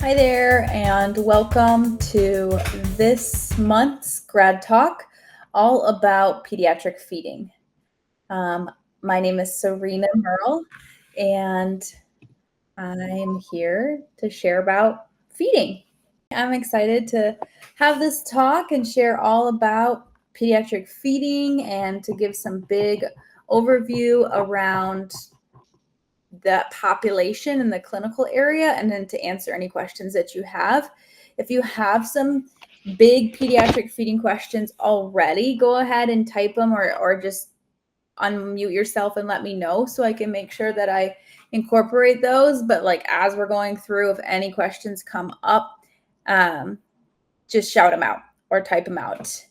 Hi there, and welcome to this month's Grad Talk, all about pediatric feeding. My name is Sarina Murrell, and I'm here to share about feeding. I'm excited to have this talk and share all about pediatric feeding and to give some big overview around the population in the clinical area, and then to answer any questions that you have. If you have some big pediatric feeding questions already, go ahead and type them or just unmute yourself and let me know so I can make sure that I incorporate those. But like as we're going through, if any questions come up, just shout them out or type them out.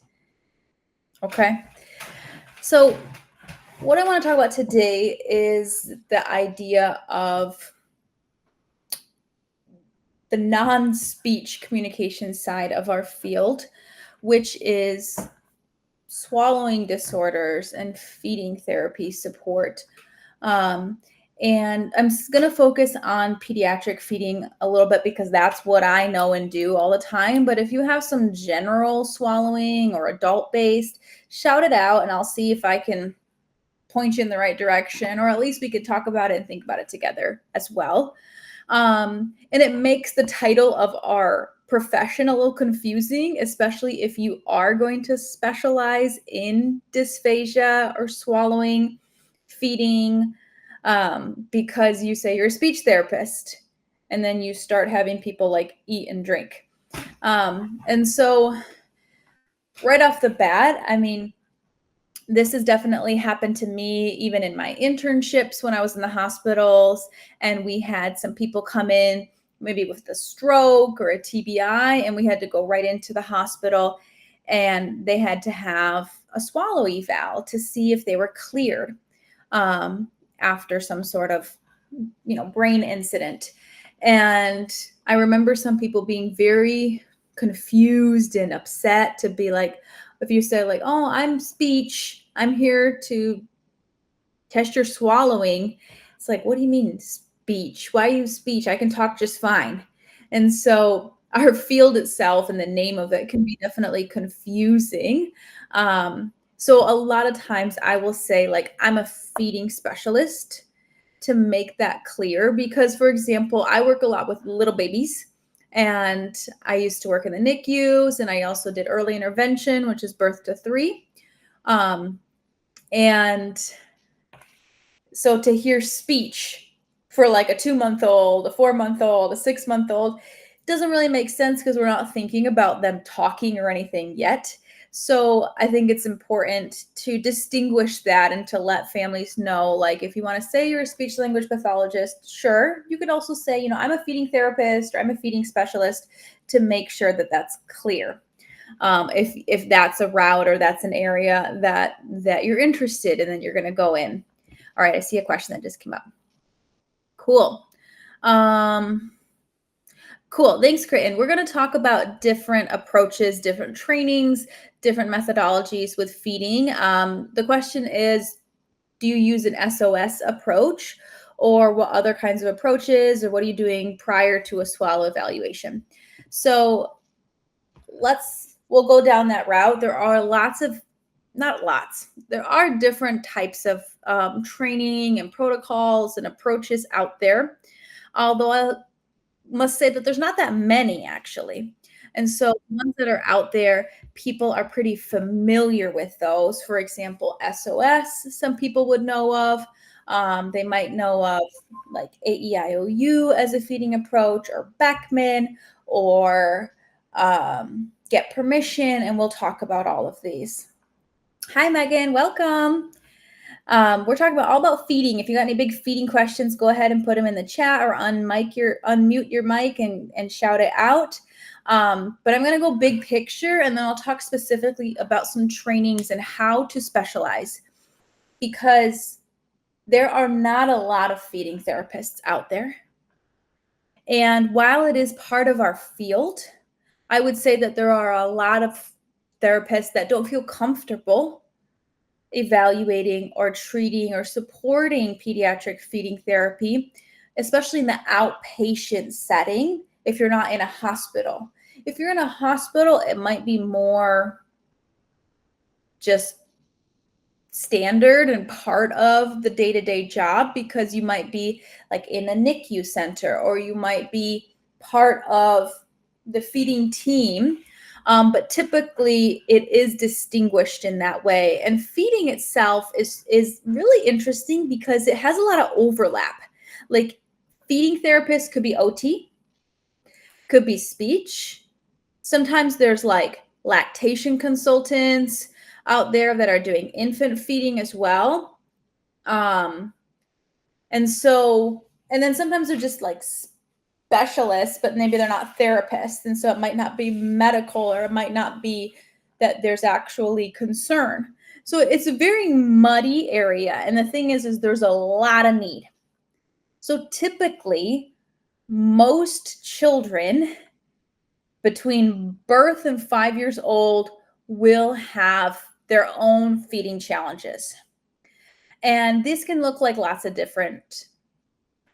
Okay. So what I want to talk about today is the idea of the non-speech communication side of our field, which is swallowing disorders and feeding therapy support. And I'm going to focus on pediatric feeding a little bit because that's what I know and do all the time. But if you have some general swallowing or adult-based, shout it out and I'll see if I can point you in the right direction, or at least we could talk about it and think about it together as well. And it makes the title of our profession a little confusing, especially if you are going to specialize in dysphagia or swallowing, feeding, because you say you're a speech therapist and then you start having people like eat and drink. And so right off the bat, I mean, this has definitely happened to me even in my internships when I was in the hospitals, and we had some people come in maybe with a stroke or a TBI, and we had to go right into the hospital and they had to have a swallow eval to see if they were cleared after some sort of brain incident. And I remember some people being very confused and upset to be like, if you say like, oh, I'm speech, I'm here to test your swallowing. It's like, what do you mean speech? Why use speech? I can talk just fine. And so our field itself and the name of it can be definitely confusing. So a lot of times I will say like, I'm a feeding specialist to make that clear because, for example, I work a lot with little babies. And I used to work in the NICUs, and I also did early intervention, which is birth to 3. And so to hear speech for like a 2-month-old, a 4-month-old, a 6-month-old doesn't really make sense because we're not thinking about them talking or anything yet. So I think it's important to distinguish that and to let families know, like, if you want to say you're a speech language pathologist, sure. You could also say, I'm a feeding therapist or I'm a feeding specialist, to make sure that that's clear. If that's a route or that's an area that you're interested in, then you're going to go in. All right, I see a question that just came up. Cool. Cool. Thanks, Creighton. We're going to talk about different approaches, different trainings, different methodologies with feeding. The question is, do you use an SOS approach, or what other kinds of approaches, or what are you doing prior to a swallow evaluation? So we'll go down that route. There are there are different types of training and protocols and approaches out there, although I must say that there's not that many actually. And so ones that are out there, people are pretty familiar with those. For example, SOS, some people would know of. They might know of like AEIOU as a feeding approach, or Beckman, or Get Permission, and we'll talk about all of these. Hi, Megan. Welcome. We're talking all about feeding. If you got any big feeding questions, go ahead and put them in the chat, or unmute your mic and shout it out. But I'm going to go big picture, and then I'll talk specifically about some trainings and how to specialize, because there are not a lot of feeding therapists out there. And while it is part of our field, I would say that there are a lot of therapists that don't feel comfortable evaluating or treating or supporting pediatric feeding therapy, especially in the outpatient setting, if you're not in a hospital. If you're in a hospital, it might be more just standard and part of the day-to-day job, because you might be like in a NICU center, or you might be part of the feeding team. But typically it is distinguished in that way. And feeding itself is really interesting because it has a lot of overlap. Like feeding therapists could be OT, could be speech. Sometimes there's like lactation consultants out there that are doing infant feeding as well. And then sometimes they're just like specialists, but maybe they're not therapists. And so it might not be medical, or it might not be that there's actually concern. So it's a very muddy area. And the thing is there's a lot of need. So typically, most children between birth and 5 years old will have their own feeding challenges. And this can look like lots of different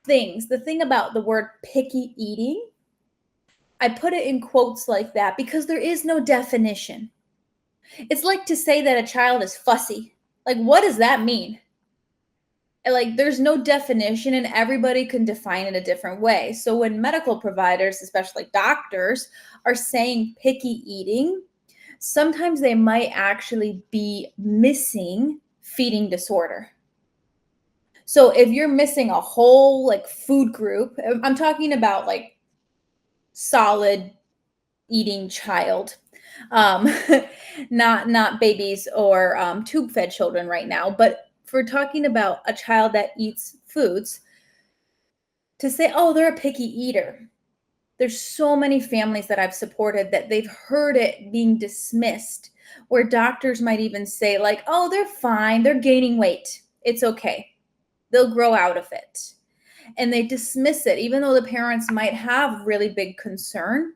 things. The thing about the word picky eating, I put it in quotes like that because there is no definition. It's like to say that a child is fussy. Like, what does that mean? Like, there's no definition, and everybody can define it a different way. So when medical providers, especially doctors, are saying picky eating, sometimes they might actually be missing feeding disorder. So if you're missing a whole like food group, I'm talking about like solid eating child, um, not babies or tube fed children right now, but if we're talking about a child that eats foods, to say, oh, they're a picky eater. There's so many families that I've supported that they've heard it being dismissed, where doctors might even say like, oh, they're fine. They're gaining weight. It's okay. They'll grow out of it. And they dismiss it, even though the parents might have really big concern.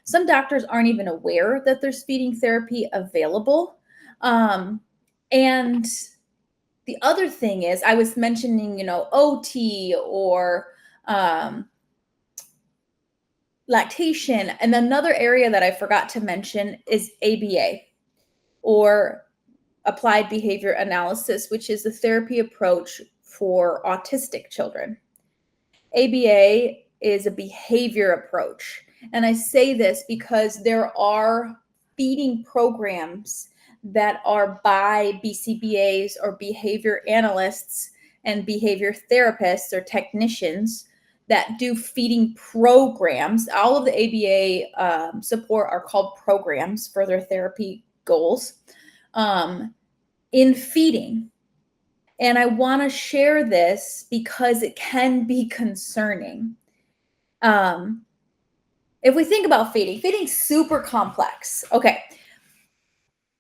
Some doctors aren't even aware that there's feeding therapy available. And the other thing is, I was mentioning, OT or lactation. And another area that I forgot to mention is ABA, or applied behavior analysis, which is the therapy approach for autistic children. ABA is a behavior approach. And I say this because there are feeding programs that are by BCBAs or behavior analysts and behavior therapists or technicians that do feeding programs. All of the ABA support are called programs for their therapy goals in feeding. And I want to share this because it can be concerning. If we think about feeding's super complex. Okay.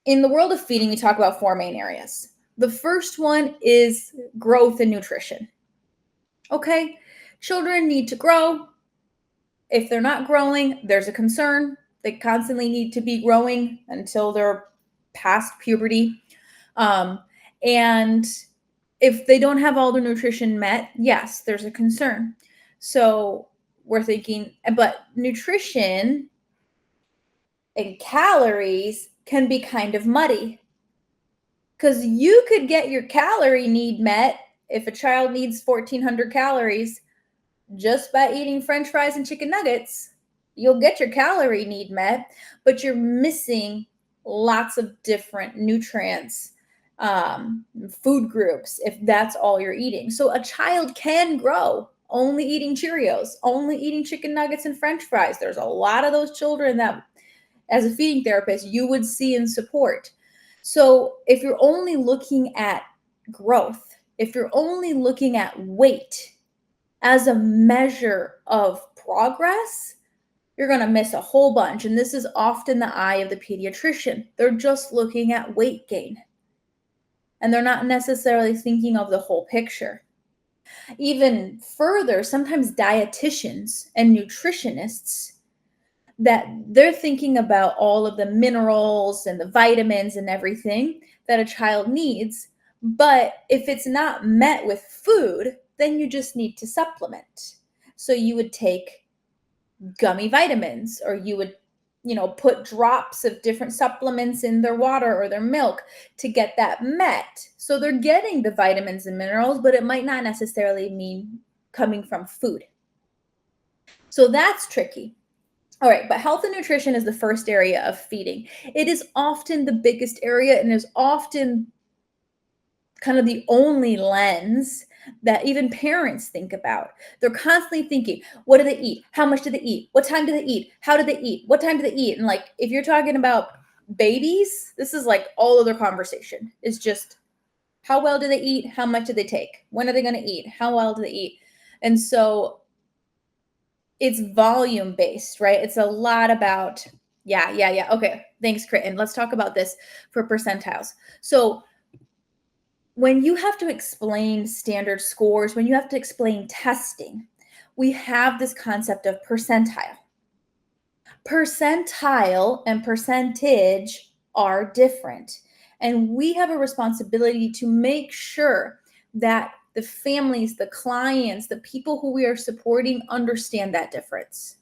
In the world of feeding, we talk about 4 main areas. The first one is growth and nutrition. Okay. Children need to grow. If they're not growing, there's a concern. They constantly need to be growing until they're past puberty. And if they don't have all their nutrition met, yes, there's a concern. So we're thinking, but nutrition and calories can be kind of muddy, because you could get your calorie need met if a child needs 1,400 calories just by eating French fries and chicken nuggets. You'll get your calorie need met, but you're missing lots of different nutrients, food groups, if that's all you're eating. So a child can grow only eating Cheerios, only eating chicken nuggets and French fries. There's a lot of those children that, as a feeding therapist, you would see and support. So if you're only looking at growth, if you're only looking at weight as a measure of progress, you're going to miss a whole bunch. And this is often the eye of the pediatrician. They're just looking at weight gain, and they're not necessarily thinking of the whole picture. Even further, sometimes dietitians and nutritionists, that they're thinking about all of the minerals and the vitamins and everything that a child needs. But if it's not met with food, then you just need to supplement. So you would take gummy vitamins, or you would, put drops of different supplements in their water or their milk to get that met. So they're getting the vitamins and minerals, but it might not necessarily mean coming from food. So that's tricky. All right, but health and nutrition is the first area of feeding. It is often the biggest area and is often kind of the only lens that even parents think about. They're constantly thinking, what do they eat? How much do they eat? What time do they eat? How do they eat? What time do they eat? And like, if you're talking about babies, this is like all of their conversation. It's just, how well do they eat? How much do they take? When are they going to eat? How well do they eat? And so it's volume based, right? It's a lot about, yeah. Okay, thanks, Critton. Let's talk about this for percentiles. So when you have to explain standard scores, when you have to explain testing, we have this concept of percentile. Percentile and percentage are different. And we have a responsibility to make sure that the families, the clients, the people who we are supporting understand that difference.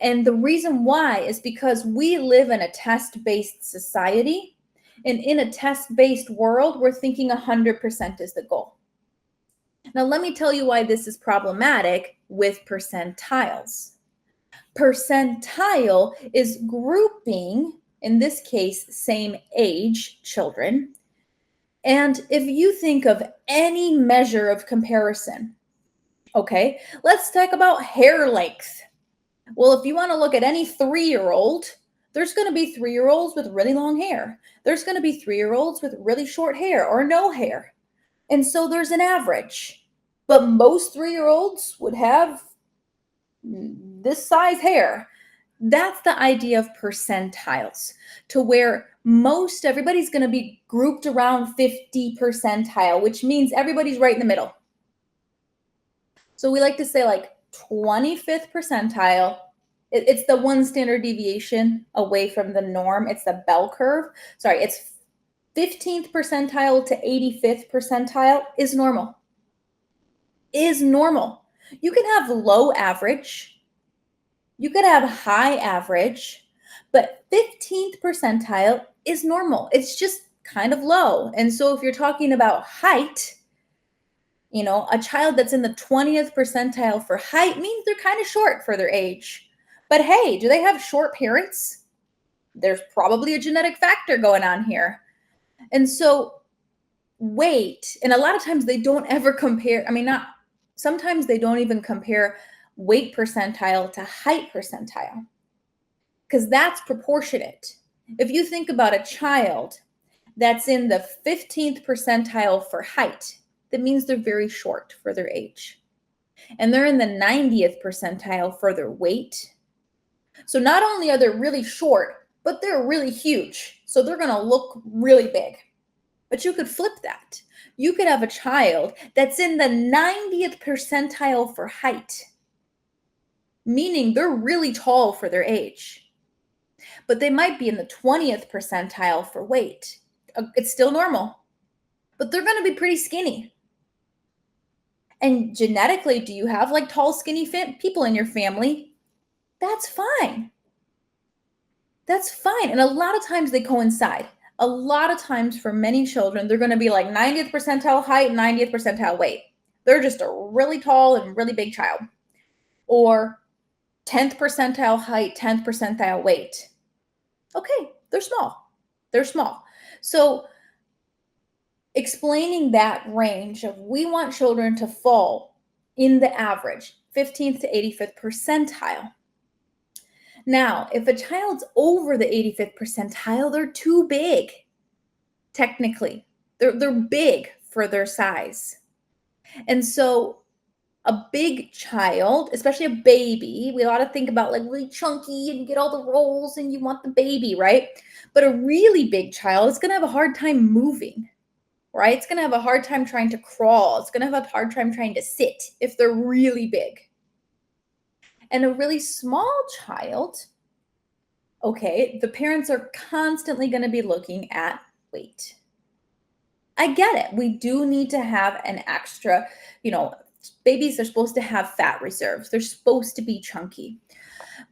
And the reason why is because we live in a test-based society. And in a test-based world, we're thinking 100% is the goal. Now, let me tell you why this is problematic with percentiles. Percentile is grouping, in this case, same age children. And if you think of any measure of comparison, okay, let's talk about hair length. Well, if you want to look at any 3-year-old, there's going to be 3-year-olds with really long hair. There's going to be 3-year-olds with really short hair or no hair. And so there's an average. But most 3-year-olds would have this size hair. That's the idea of percentiles, to where most everybody's going to be grouped around 50 percentile, which means everybody's right in the middle. So we like to say like 25th percentile. It's the one standard deviation away from the norm. It's the bell curve. Sorry, it's 15th percentile to 85th percentile is normal. Is normal. You can have low average. You could have high average, but 15th percentile is normal. It's just kind of low. And so if you're talking about height, a child that's in the 20th percentile for height means they're kind of short for their age. But hey, do they have short parents? There's probably a genetic factor going on here. And so weight, and a lot of times they don't ever compare, sometimes they don't even compare weight percentile to height percentile, because that's proportionate. If you think about a child that's in the 15th percentile for height, that means they're very short for their age. And they're in the 90th percentile for their weight. So not only are they really short, but they're really huge. So they're going to look really big. But you could flip that. You could have a child that's in the 90th percentile for height, meaning they're really tall for their age. But they might be in the 20th percentile for weight. It's still normal, but they're going to be pretty skinny. And genetically, do you have like tall, skinny people in your family? That's fine. That's fine. And a lot of times they coincide. A lot of times for many children, they're going to be like 90th percentile height, 90th percentile weight. They're just a really tall and really big child. Or 10th percentile height, 10th percentile weight. Okay, they're small. They're small. So explaining that range of, we want children to fall in the average, 15th to 85th percentile. Now, if a child's over the 85th percentile, they're too big. Technically, they're big for their size. And so a big child, especially a baby, we ought to think about like really chunky and get all the rolls and you want the baby, right? But a really big child is going to have a hard time moving, right? It's going to have a hard time trying to crawl. It's going to have a hard time trying to sit if they're really big. And a really small child, okay, the parents are constantly going to be looking at weight. I get it. We do need to have an extra, Babies are supposed to have fat reserves. They're supposed to be chunky.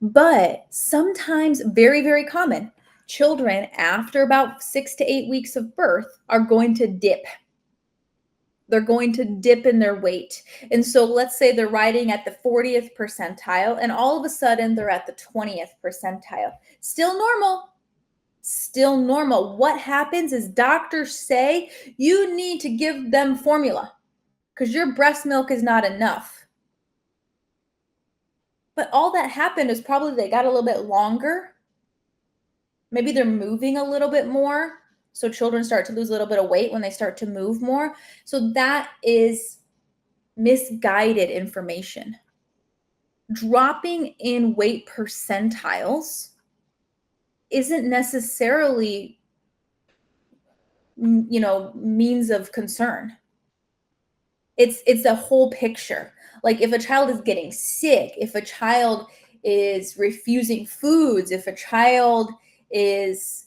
But sometimes, very, very common, children after about 6 to 8 weeks of birth are going to dip. They're going to dip in their weight. And so let's say they're riding at the 40th percentile and all of a sudden they're at the 20th percentile. Still normal. Still normal. What happens is doctors say you need to give them formula because your breast milk is not enough. But all that happened is probably they got a little bit longer. Maybe they're moving a little bit more. So children start to lose a little bit of weight when they start to move more. So that is misguided information. Dropping in weight percentiles isn't necessarily, means of concern. It's a whole picture. Like if a child is getting sick, if a child is refusing foods, if a child is,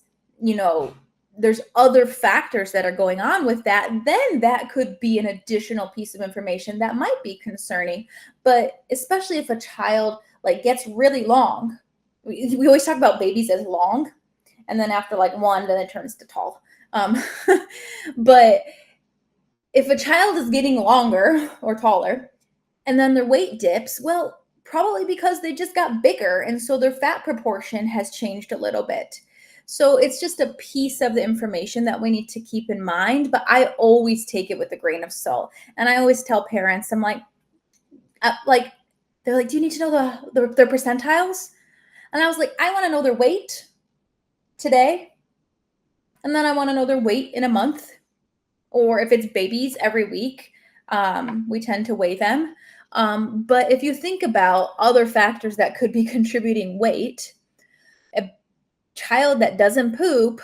there's other factors that are going on with that, then that could be an additional piece of information that might be concerning. But especially if a child like gets really long, we always talk about babies as long, and then after like one, then it turns to tall. But if a child is getting longer or taller and then their weight dips, well, probably because they just got bigger. And so their fat proportion has changed a little bit. So it's just a piece of the information that we need to keep in mind. But I always take it with a grain of salt. And I always tell parents, I'm like, they're like, do you need to know their percentiles? And I was like, I want to know their weight today. And then I want to know their weight in a month. Or if it's babies every week, we tend to weigh them. But if you think about other factors that could be contributing weight, a child that doesn't poop,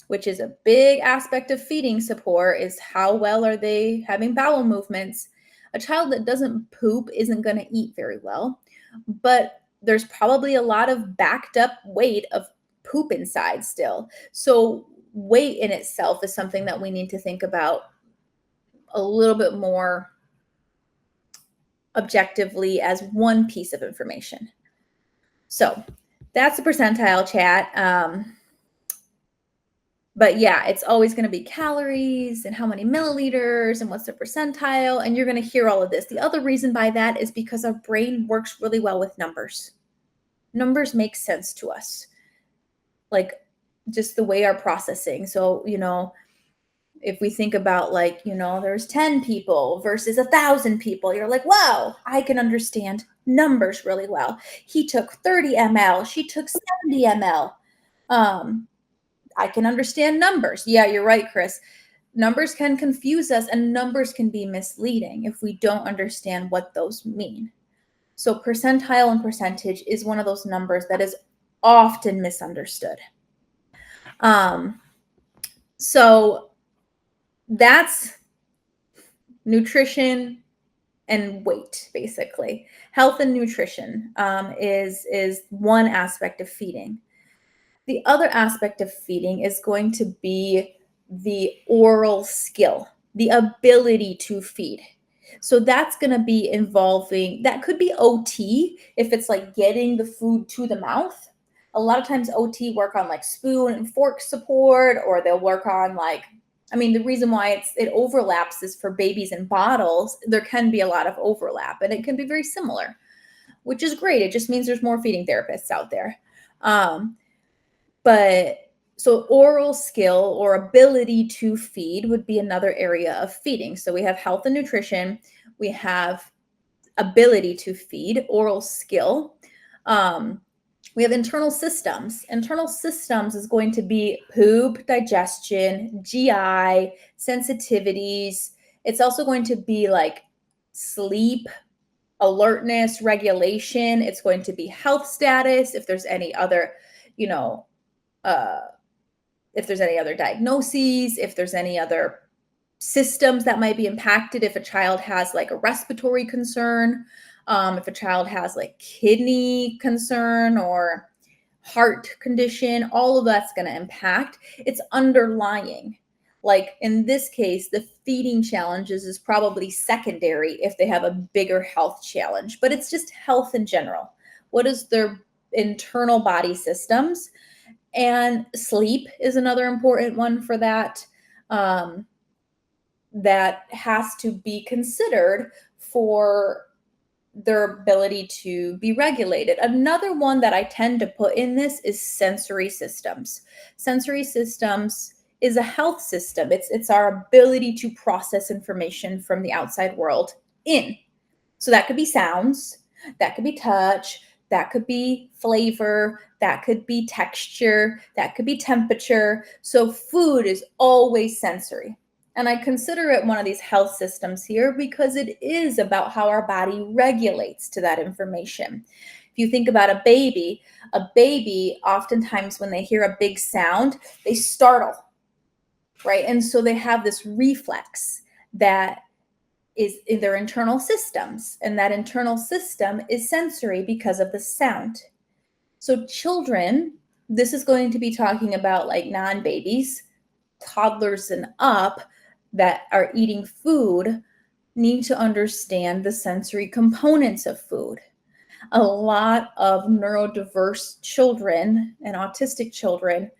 which is a big aspect of feeding support, is how well are they having bowel movements. A child that doesn't poop isn't going to eat very well, but there's probably a lot of backed up weight of poop inside still. So weight in itself is something that we need to think about a little bit more objectively as one piece of information. So that's the percentile chat. But yeah, it's always going to be calories and how many milliliters and what's the percentile. And you're going to hear all of this. The other reason by that is because our brain works really well with numbers. Numbers make sense to us, like just the way our processing. So, if we think about there's 10 people versus 1,000 people, you're like, wow, I can understand numbers really well. He took 30 ml. She took 70 ml. I can understand numbers. Yeah, you're right, Chris. Numbers can confuse us and numbers can be misleading if we don't understand what those mean. So percentile and percentage is one of those numbers that is often misunderstood. So that's nutrition and weight, basically. Health and nutrition is one aspect of feeding. The other aspect of feeding is going to be the oral skill, the ability to feed. So that's going to be involving, that could be OT if it's like getting the food to the mouth. A lot of times OT work on like spoon and fork support, or they'll work on the reason why it overlaps is for babies and bottles. There can be a lot of overlap and it can be very similar, which is great. It just means there's more feeding therapists out there. But so oral skill or ability to feed would be another area of feeding. So we have health and nutrition. We have ability to feed, oral skill. We have internal systems. Internal systems is going to be poop, digestion, GI, sensitivities. It's also going to be like sleep, alertness, regulation. It's going to be health status. If there's any other, if there's any other diagnoses, if there's any other systems that might be impacted, if a child has like a respiratory concern, if a child has like kidney concern or heart condition, all of that's going to impact. It's underlying. Like in this case, the feeding challenges is probably secondary if they have a bigger health challenge, but it's just health in general. What is their internal body systems? And sleep is another important one for that. That has to be considered for their ability to be regulated. Another one that I tend to put in this is sensory systems. Sensory systems is a health system. It's our ability to process information from the outside world in. So that could be sounds, that could be touch, that could be flavor, that could be texture, that could be temperature. So food is always sensory. And I consider it one of these health systems here because it is about how our body regulates to that information. If you think about a baby oftentimes when they hear a big sound, they startle, right? And so they have this reflex that is in their internal systems, and that internal system is sensory because of the sound. So children, this is going to be talking about like non-babies, toddlers and up that are eating food need to understand the sensory components of food. A lot of neurodiverse children and autistic children,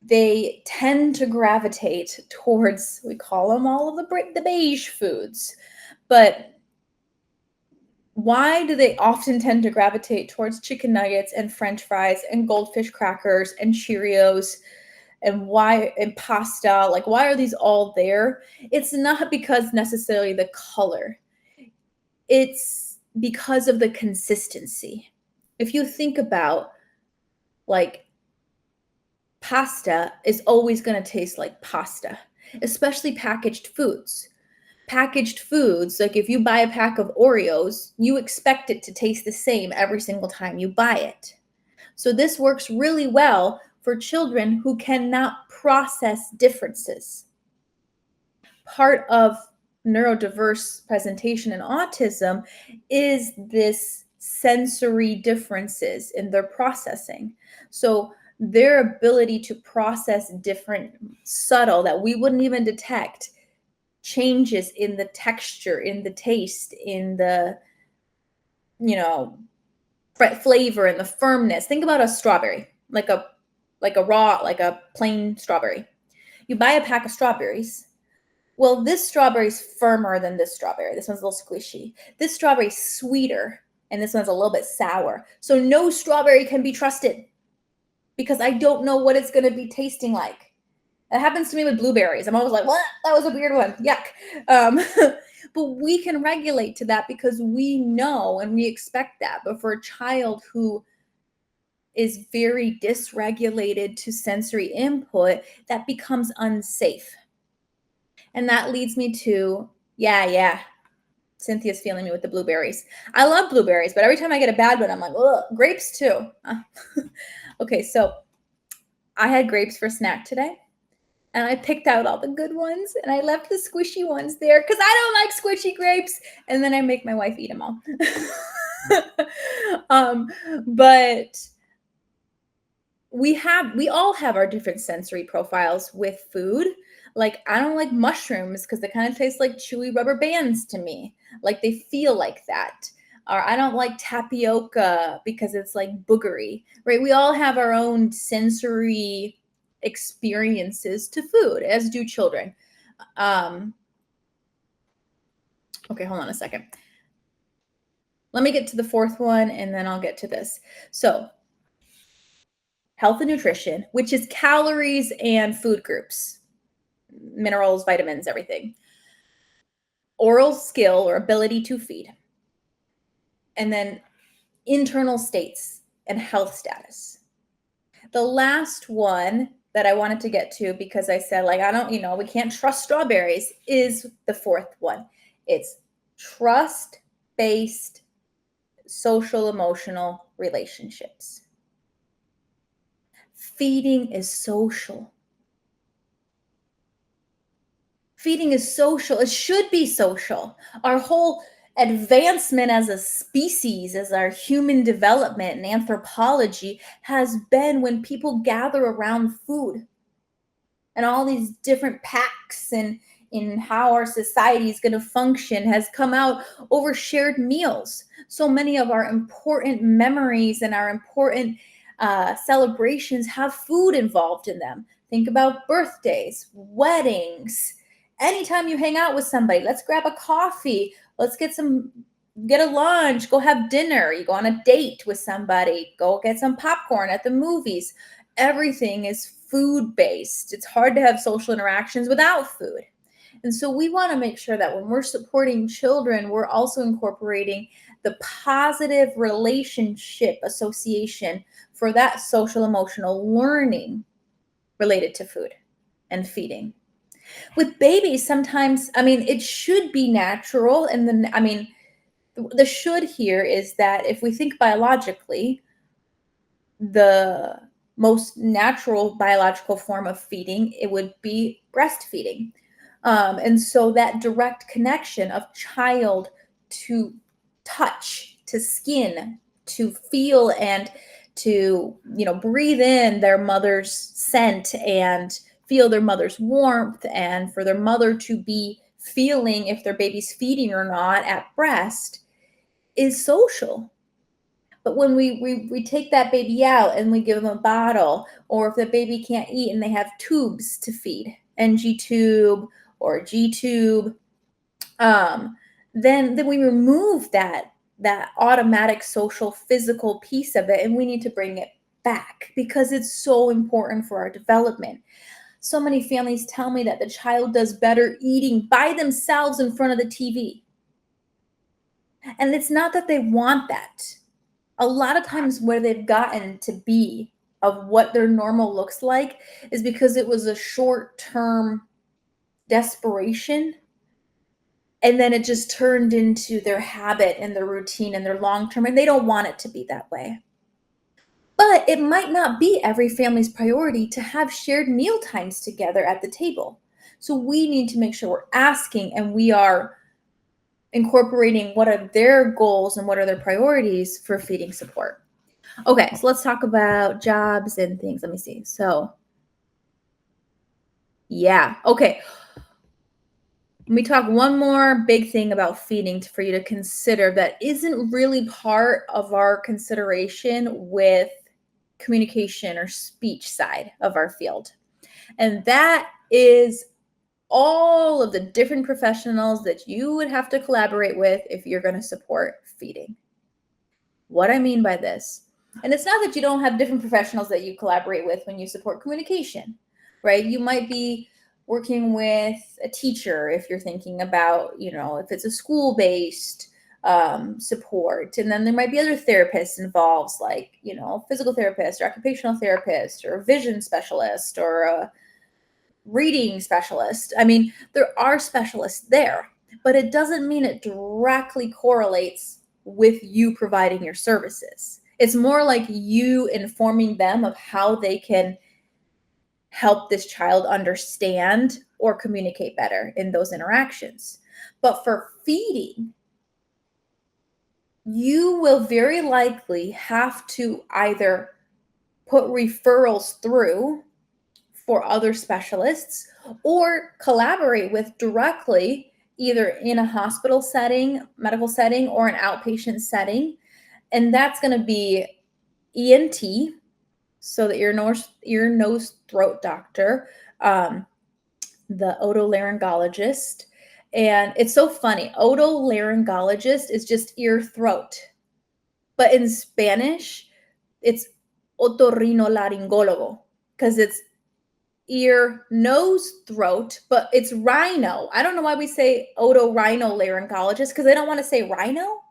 they tend to gravitate towards, we call them all of the beige foods. But why do they often tend to gravitate towards chicken nuggets and French fries and goldfish crackers and Cheerios and pasta? Like, why are these all there? It's not because necessarily the color. It's because of the consistency. If you think about, like, pasta is always going to taste like pasta, especially packaged foods. Packaged foods, like if you buy a pack of Oreos, you expect it to taste the same every single time you buy it. So this works really well for children who cannot process differences. Part of neurodiverse presentation and autism is this sensory differences in their processing. So their ability to process different subtle that we wouldn't even detect changes in the texture, in the taste, in the, flavor and the firmness. Think about a strawberry, like a plain strawberry. You buy a pack of strawberries. Well, this strawberry is firmer than this strawberry. This one's a little squishy. This strawberry is sweeter, and this one's a little bit sour. So no strawberry can be trusted because I don't know what it's going to be tasting like. That happens to me with blueberries. I'm always like, what? That was a weird one. Yuck. But we can regulate to that because we know and we expect that. But for a child who is very dysregulated to sensory input, that becomes unsafe. And that leads me to, Cynthia's feeling me with the blueberries. I love blueberries, but every time I get a bad one, I'm like, ugh, grapes too. Okay, so I had grapes for snack today. And I picked out all the good ones and I left the squishy ones there because I don't like squishy grapes. And then I make my wife eat them all. But we all have our different sensory profiles with food. Like, I don't like mushrooms because they kind of taste like chewy rubber bands to me. Like, they feel like that. Or I don't like tapioca because it's like boogery, right? We all have our own sensory experiences to food, as do children. Okay, hold on a second. Let me get to the fourth one and then I'll get to this. So, health and nutrition, which is calories and food groups, minerals, vitamins, everything. Oral skill or ability to feed. And then internal states and health status. The last one that I wanted to get to, because I said, like, we can't trust strawberries, is the fourth one. It's trust-based social emotional relationships. Feeding is social. Feeding is social. It should be social. Our whole advancement as a species, as our human development and anthropology has been when people gather around food. and all these different pacts and in how our society is going to function has come out over shared meals. So many of our important memories and our important celebrations have food involved in them. Think about birthdays, weddings, anytime you hang out with somebody, let's grab a coffee, let's get a lunch, go have dinner, you go on a date with somebody, go get some popcorn at the movies. Everything is food based. It's hard to have social interactions without food. And so we want to make sure that when we're supporting children, we're also incorporating the positive relationship association for that social emotional learning related to food and feeding. With babies, sometimes, it should be natural. And then, the should here is that if we think biologically, the most natural biological form of feeding, it would be breastfeeding. And so that direct connection of child to touch, to skin, to feel, and to, breathe in their mother's scent and feel their mother's warmth, and for their mother to be feeling if their baby's feeding or not at breast is social. But when we take that baby out and we give them a bottle, or if the baby can't eat and they have tubes to feed, NG tube or G tube, then we remove that automatic social physical piece of it, and we need to bring it back because it's so important for our development. So many families tell me that the child does better eating by themselves in front of the TV. And it's not that they want that. A lot of times where they've gotten to be of what their normal looks like is because it was a short-term desperation, and then it just turned into their habit and their routine and their long-term, and they don't want it to be that way. But it might not be every family's priority to have shared meal times together at the table. So we need to make sure we're asking and we are incorporating what are their goals and what are their priorities for feeding support. Okay, so let's talk about jobs and things. Let me see. So, yeah, okay. Let me talk one more big thing about feeding for you to consider that isn't really part of our consideration with communication or speech side of our field. And that is all of the different professionals that you would have to collaborate with if you're going to support feeding. What I mean by this, and it's not that you don't have different professionals that you collaborate with when you support communication, right? You might be working with a teacher if you're thinking about, if it's a school-based support. And then there might be other therapists involved, like, physical therapist or occupational therapist or a vision specialist or a reading specialist. There are specialists there, but it doesn't mean it directly correlates with you providing your services. It's more like you informing them of how they can help this child understand or communicate better in those interactions. But for feeding, you will very likely have to either put referrals through for other specialists or collaborate with directly, either in a hospital setting, medical setting, or an outpatient setting. And that's going to be ENT, so the ear, nose, throat doctor, the otolaryngologist. And it's so funny. Otolaryngologist is just ear, throat. But in Spanish, it's otorrinolaringólogo because it's ear, nose, throat, but it's rhino. I don't know why we say otorhinolaryngologist because they don't want to say rhino.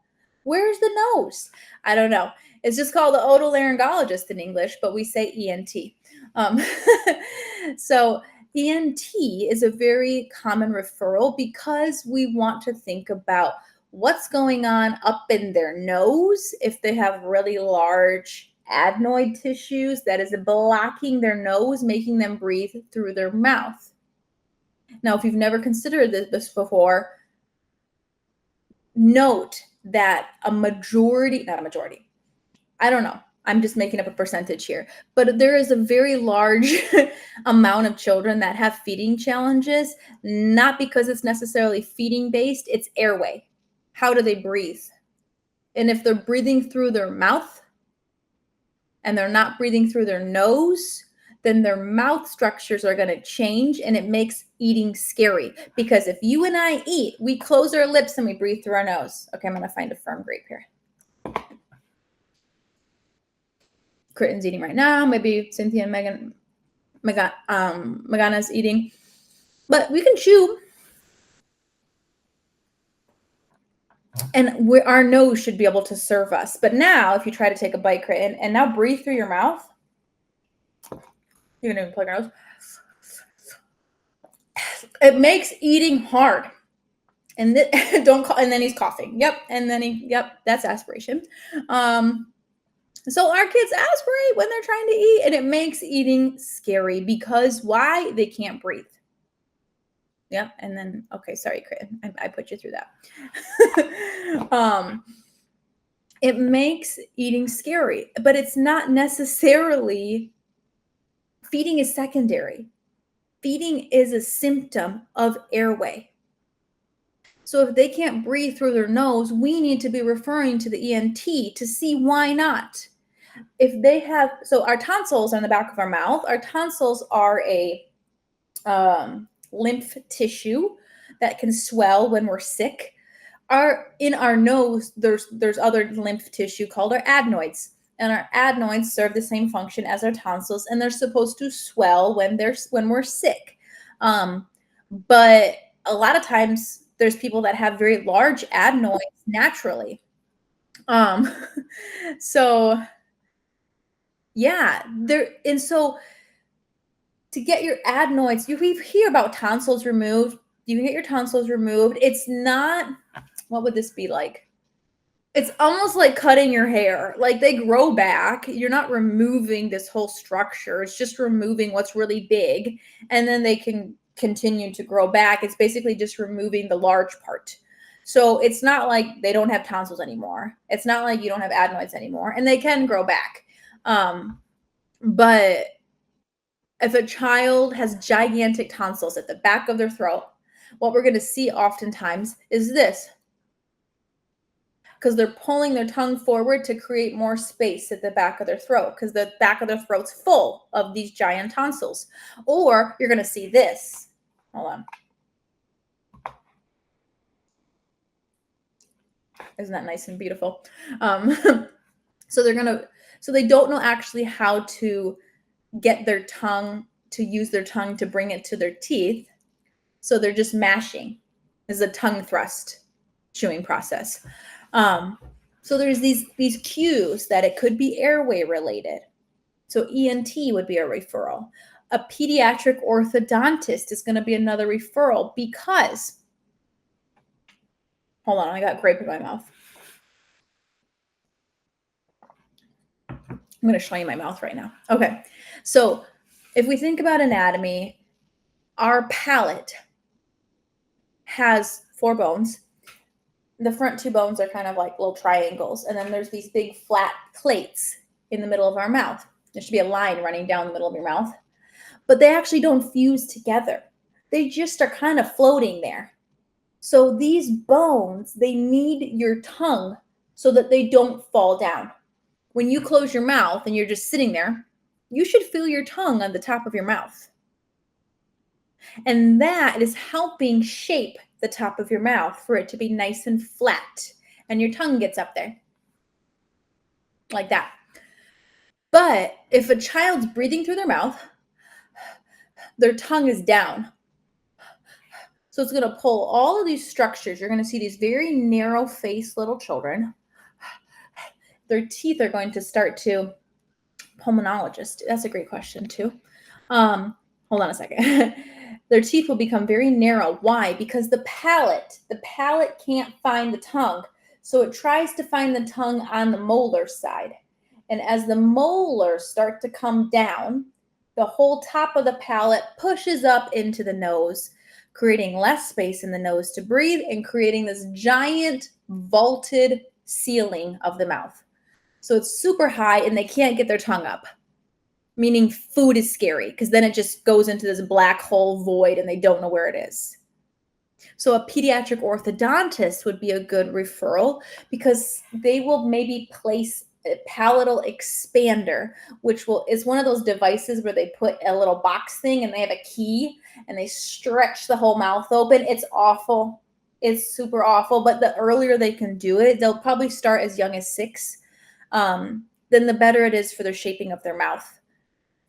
Where's the nose? I don't know. It's just called the otolaryngologist in English, but we say ENT. So ENT is a very common referral because we want to think about what's going on up in their nose if they have really large adenoid tissues that is blocking their nose, making them breathe through their mouth. Now, if you've never considered this before, note that not a majority, I don't know, I'm just making up a percentage here, but there is a very large amount of children that have feeding challenges, not because it's necessarily feeding based, it's airway. How do they breathe? And if they're breathing through their mouth and they're not breathing through their nose, then their mouth structures are going to change, and it makes eating scary. Because if you and I eat, we close our lips and we breathe through our nose. Okay, I'm going to find a firm grape here. Critten's eating right now. Maybe Cynthia and Megana's eating. But we can chew. And our nose should be able to serve us. But now, if you try to take a bite, Critten, and now breathe through your mouth, you can even plug your nose. It makes eating hard. And and then he's coughing. Yep. And then that's aspiration. So our kids aspirate when they're trying to eat, and it makes eating scary because why? They can't breathe. Yep. And then, okay, sorry, Critten, I put you through that. It makes eating scary, but it's not necessarily, feeding is secondary. Feeding is a symptom of airway. So if they can't breathe through their nose, we need to be referring to the ENT to see why not. If they have, so our tonsils are in the back of our mouth. Our tonsils are a lymph tissue that can swell when we're sick. In our nose, there's other lymph tissue called our adenoids. And our adenoids serve the same function as our tonsils, and they're supposed to swell when we're sick. But a lot of times there's people that have very large adenoids naturally. So yeah, so to get your adenoids, you hear about tonsils removed. You can get your tonsils removed. It's not, what would this be like? It's almost like cutting your hair. Like they grow back. You're not removing this whole structure. It's just removing what's really big, and then they can continue to grow back. It's basically just removing the large part. So it's not like they don't have tonsils anymore. It's not like you don't have adenoids anymore, and they can grow back. But if a child has gigantic tonsils at the back of their throat, what we're going to see oftentimes is this, because they're pulling their tongue forward to create more space at the back of their throat, because the back of their throat's full of these giant tonsils. Or you're going to see this. Hold on. Isn't that nice and beautiful? So they don't know actually how to get their tongue, to use their tongue to bring it to their teeth. So they're just mashing. This is a tongue thrust chewing process. So there's these cues that it could be airway related. So ENT would be a referral. A pediatric orthodontist is going to be another referral because, hold on, I got grape in my mouth. I'm going to show you my mouth right now. Okay. So if we think about anatomy, our palate has 4 bones. The front 2 bones are kind of like little triangles. And then there's these big flat plates in the middle of our mouth. There should be a line running down the middle of your mouth. But they actually don't fuse together. They just are kind of floating there. So these bones, they need your tongue so that they don't fall down. When you close your mouth and you're just sitting there, you should feel your tongue on the top of your mouth. And that is helping shape the top of your mouth for it to be nice and flat. And your tongue gets up there. Like that. But if a child's breathing through their mouth, their tongue is down. So it's going to pull all of these structures. You're going to see these very narrow-faced little children. Their teeth are going to start to, pulmonologist, that's a great question too. Hold on a second. Their teeth will become very narrow. Why? Because the palate can't find the tongue. So it tries to find the tongue on the molar side. And as the molars start to come down, the whole top of the palate pushes up into the nose, creating less space in the nose to breathe and creating this giant vaulted ceiling of the mouth. So it's super high and they can't get their tongue up, meaning food is scary because then it just goes into this black hole void and they don't know where it is. So a pediatric orthodontist would be a good referral because they will maybe place a palatal expander, which is one of those devices where they put a little box thing and they have a key and they stretch the whole mouth open. It's awful. It's super awful. But the earlier they can do it, they'll probably start as young as 6. Then the better it is for the shaping of their mouth.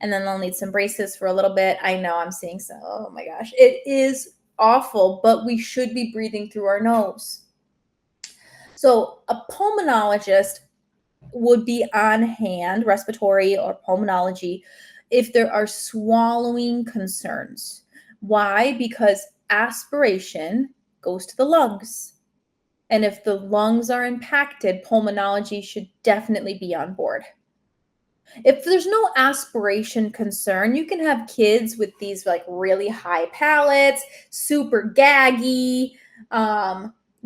And then they'll need some braces for a little bit. I know I'm seeing some. Oh my gosh. It is awful, but we should be breathing through our nose. So a pulmonologist would be on hand, respiratory or pulmonology, if there are swallowing concerns. Why? Because aspiration goes to the lungs. And if the lungs are impacted, pulmonology should definitely be on board. If there's no aspiration concern, you can have kids with these like really high palates, super gaggy,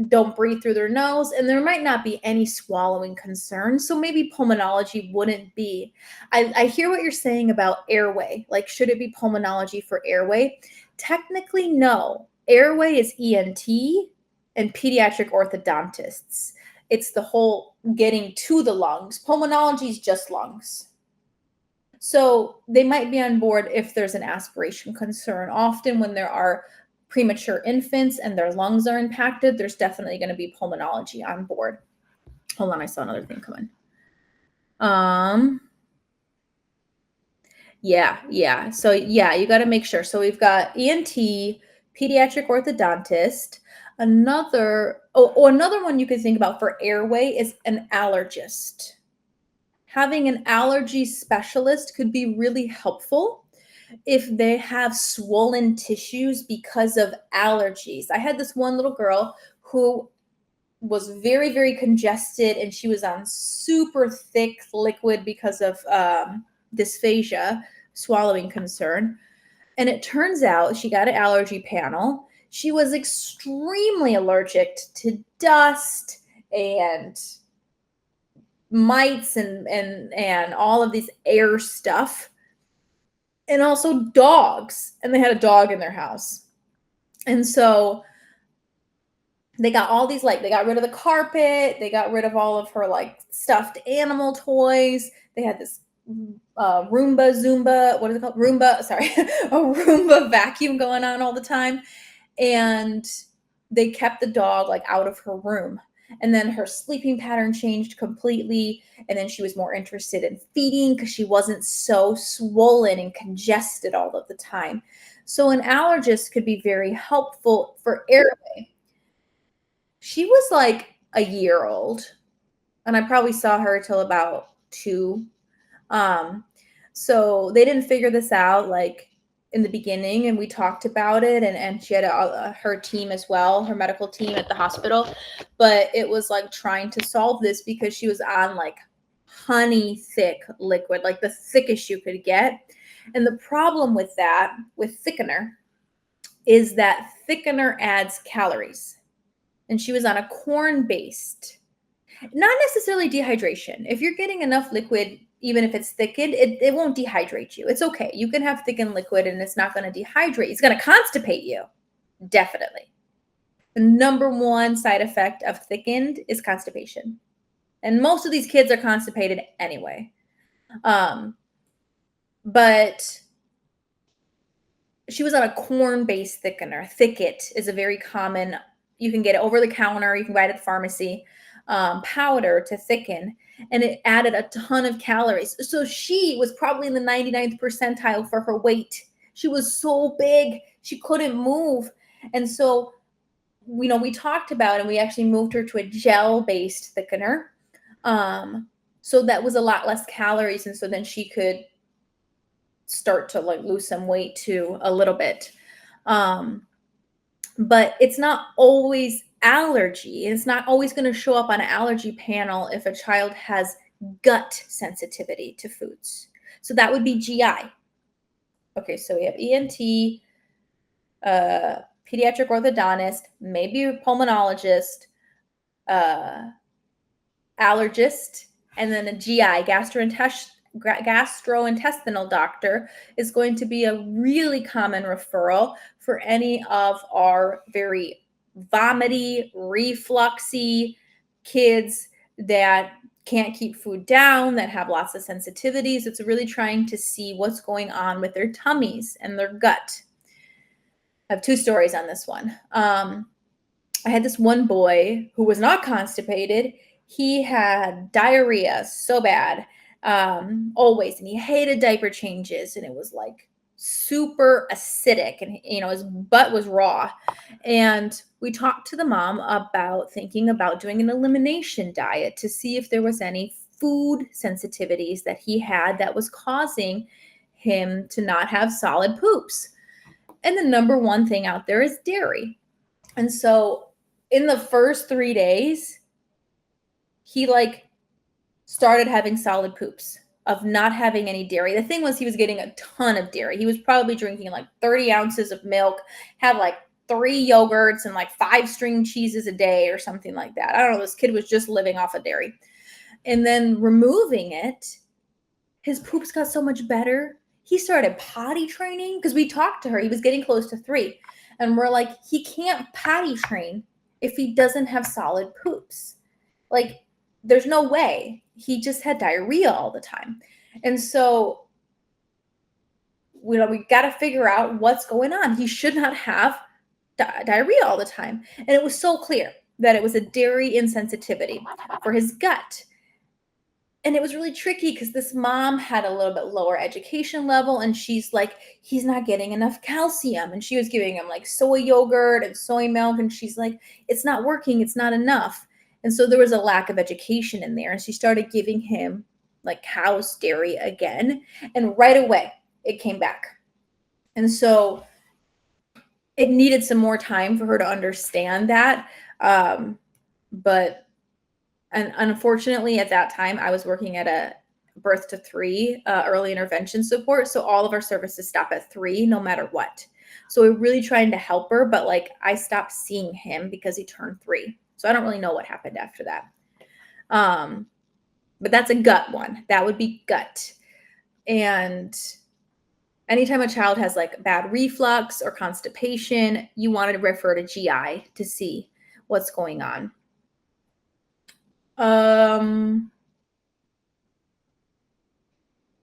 don't breathe through their nose, and there might not be any swallowing concerns. So maybe pulmonology wouldn't be. I hear what you're saying about airway. Like, should it be pulmonology for airway? Technically, no. Airway is ENT and pediatric orthodontists. It's the whole getting to the lungs. Pulmonology is just lungs. So they might be on board if there's an aspiration concern. Often when there are premature infants and their lungs are impacted, there's definitely going to be pulmonology on board. Hold on, I saw another thing come in. Yeah. So yeah, you got to make sure. So we've got ENT, pediatric orthodontist. Another one you could think about for airway is an allergist. Having an allergy specialist could be really helpful if they have swollen tissues because of allergies. I had this one little girl who was very, very congested and she was on super thick liquid because of dysphagia, swallowing concern. And it turns out she got an allergy panel. She was extremely allergic to dust and mites and all of these air stuff, and also dogs, and they had a dog in their house. And so they got all these, like, they got rid of the carpet, they got rid of all of her like stuffed animal toys. They had this a Roomba vacuum going on all the time, and they kept the dog like out of her room. And then her sleeping pattern changed completely. And then she was more interested in feeding because she wasn't so swollen and congested all of the time. So an allergist could be very helpful for airway. She was like a year old, and I probably saw her till about 2. So they didn't figure this out like in the beginning, and we talked about it, and she had her team as well, her medical team at the hospital. But it was like trying to solve this because she was on like honey thick liquid, like the thickest you could get. And the problem with that, with thickener, is that thickener adds calories. And she was on a corn-based, not necessarily dehydration. If you're getting enough liquid, even if it's thickened, it won't dehydrate you. It's okay. You can have thickened liquid and it's not going to dehydrate. It's going to constipate you. Definitely. The number one side effect of thickened is constipation. And most of these kids are constipated anyway. But she was on a corn-based thickener. Thicket is a very common, you can get it over the counter, you can buy it at the pharmacy, powder to thicken, and it added a ton of calories. So she was probably in the 99th percentile for her weight. She was so big, she couldn't move. And so, we talked about, and we actually moved her to a gel-based thickener. So that was a lot less calories, and so then she could start to like lose some weight too a little bit. But it's not always allergy. It's not always going to show up on an allergy panel if a child has gut sensitivity to foods. So that would be GI. Okay, so we have ENT, pediatric orthodontist, maybe a pulmonologist, allergist, And then a GI, gastrointestinal doctor, is going to be a really common referral for any of our very vomity, refluxy kids that can't keep food down, that have lots of sensitivities. It's really trying to see what's going on with their tummies and their gut. I have 2 stories on this one. I had this one boy who was not constipated. He had diarrhea so bad, always, and he hated diaper changes, and it was like super acidic, and his butt was raw. And we talked to the mom about thinking about doing an elimination diet to see if there was any food sensitivities that he had that was causing him to not have solid poops. And the number one thing out there is dairy. And so in the first 3 days, he started having solid poops of not having any dairy. The thing was, he was getting a ton of dairy. He was probably drinking 30 ounces of milk, had 3 yogurts and 5 string cheeses a day or something like that. I don't know. This kid was just living off of dairy. And then removing it, his poops got so much better. He started potty training because we talked to her. He was getting close to 3. And we're like, he can't potty train if he doesn't have solid poops. There's no way. He just had diarrhea all the time. And so, we got to figure out what's going on. He should not have diarrhea all the time. And it was so clear that it was a dairy insensitivity for his gut. And it was really tricky because this mom had a little bit lower education level, and she's like, he's not getting enough calcium. And she was giving him soy yogurt and soy milk. And she's like, it's not working. It's not enough. And so there was a lack of education in there. And she started giving him cow's dairy again. And right away it came back. And so it needed some more time for her to understand that. And unfortunately, at that time, I was working at a birth to 3 early intervention support. So all of our services stop at 3, no matter what. So we're really trying to help her, but I stopped seeing him because he turned 3. So I don't really know what happened after that. But that's a gut one. That would be gut. And anytime a child has bad reflux or constipation, you want to refer to GI to see what's going on.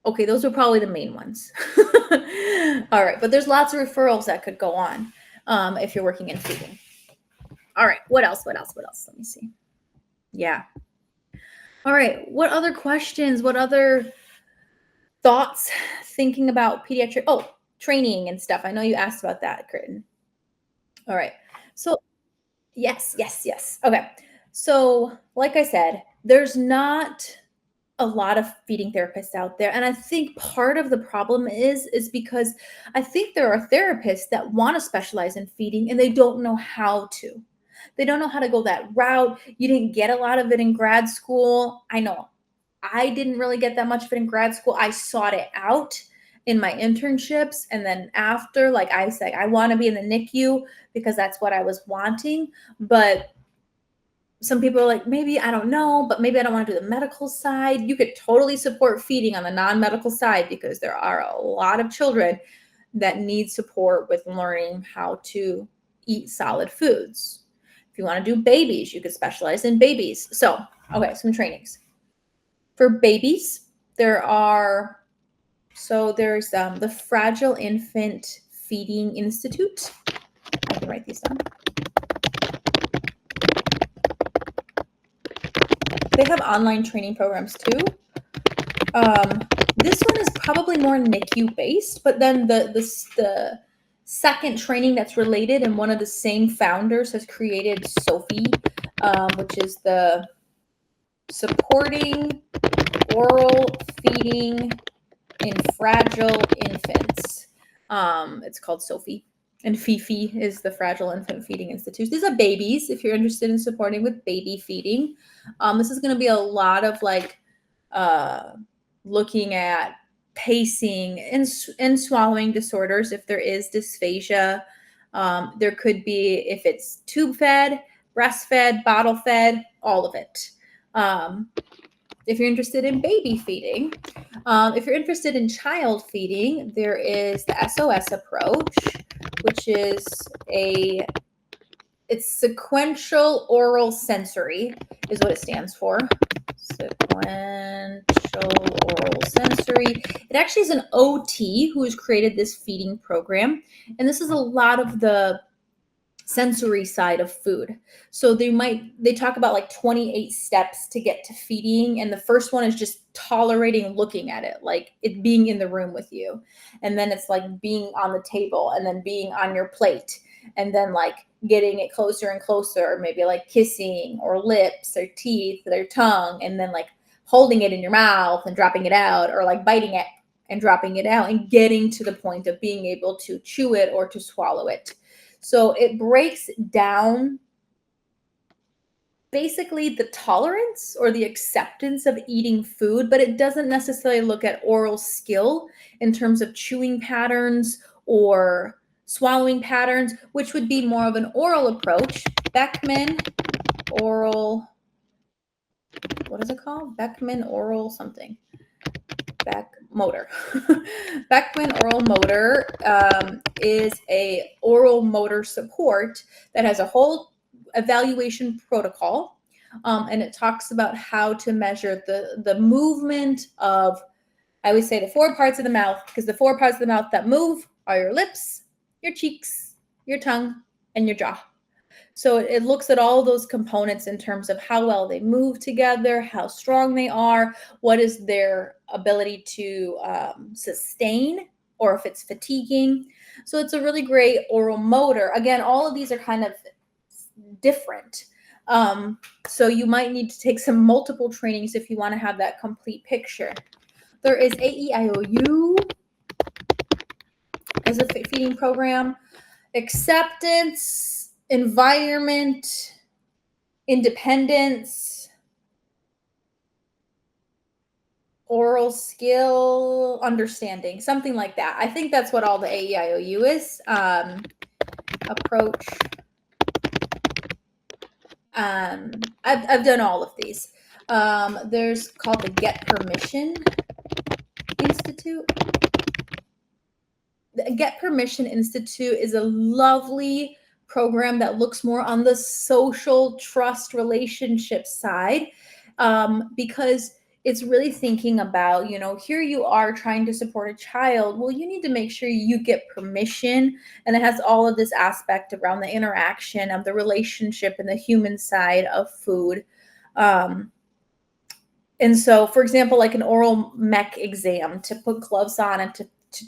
Okay, those are probably the main ones. All right, but there's lots of referrals that could go on if you're working in feeding. All right, what else? Let me see. Yeah. All right, what other questions? What other thoughts thinking about pediatric training and stuff? I know you asked about that, Critton. All right, so yes. Okay, so like I said, there's not a lot of feeding therapists out there. And I think part of the problem is because I think there are therapists that want to specialize in feeding and they don't know how to. They don't know how to go that route. You didn't get a lot of it in grad school. I know I didn't really get that much of it in grad school. I sought it out in my internships. And then after, I said, I want to be in the NICU because that's what I was wanting. But some people are like, maybe I don't know, but maybe I don't want to do the medical side. You could totally support feeding on the non-medical side because there are a lot of children that need support with learning how to eat solid foods. If you want to do babies, you could specialize in babies. So, okay, some trainings. For babies, there's the Fragile Infant Feeding Institute. I can write these down. They have online training programs too. This one is probably more NICU based, but then the second training that's related and one of the same founders has created SOFI, which is the Supporting Oral Feeding in Fragile Infants. It's called SOFI. And FIFI is the Fragile Infant Feeding Institute. These are babies, if you're interested in supporting with baby feeding. This is going to be a lot of looking at pacing and swallowing disorders. If there is dysphagia, there could be, if it's tube fed, breastfed, bottle fed, all of it. if you're interested in baby feeding. If you're interested in child feeding, there is the SOS approach, which is it's sequential oral sensory is what it stands for. Sequential oral sensory. It actually is an OT who has created this feeding program. And this is a lot of the sensory side of food. So they talk about like 28 steps to get to feeding, and the first one is just tolerating looking at it, like it being in the room with you, and then it's like being on the table, and then being on your plate, and then like getting it closer and closer, maybe like kissing or lips or teeth or tongue, and then like holding it in your mouth and dropping it out, or like biting it and dropping it out, and getting to the point of being able to chew it or to swallow it. So it breaks down basically the tolerance or the acceptance of eating food, but it doesn't necessarily look at oral skill in terms of chewing patterns or swallowing patterns, which would be more of an oral approach. Beckman oral, what is it called? Beckman oral something. Motor. Beckman oral motor is a oral motor support that has a whole evaluation protocol, and it talks about how to measure the movement of, I always say, the four parts of the mouth, because the four parts of the mouth that move are your lips, your cheeks, your tongue, and your jaw. So it looks at all those components in terms of how well they move together, how strong they are, what is their ability to sustain, or if it's fatiguing. So it's a really great oral motor. Again, all of these are kind of different. So you might need to take some multiple trainings if you want to have that complete picture. There is AEIOU as a feeding program. Acceptance, environment, independence, oral skill, understanding, something like that. I think that's what all the AEIOU is. Approach. I've done all of these. There's called the Get Permission Institute. The Get Permission Institute is a lovely program that looks more on the social trust relationship side, because it's really thinking about, here you are trying to support a child. Well, you need to make sure you get permission. And it has all of this aspect around the interaction of the relationship and the human side of food. And so, for example, like an oral mech exam, to put gloves on and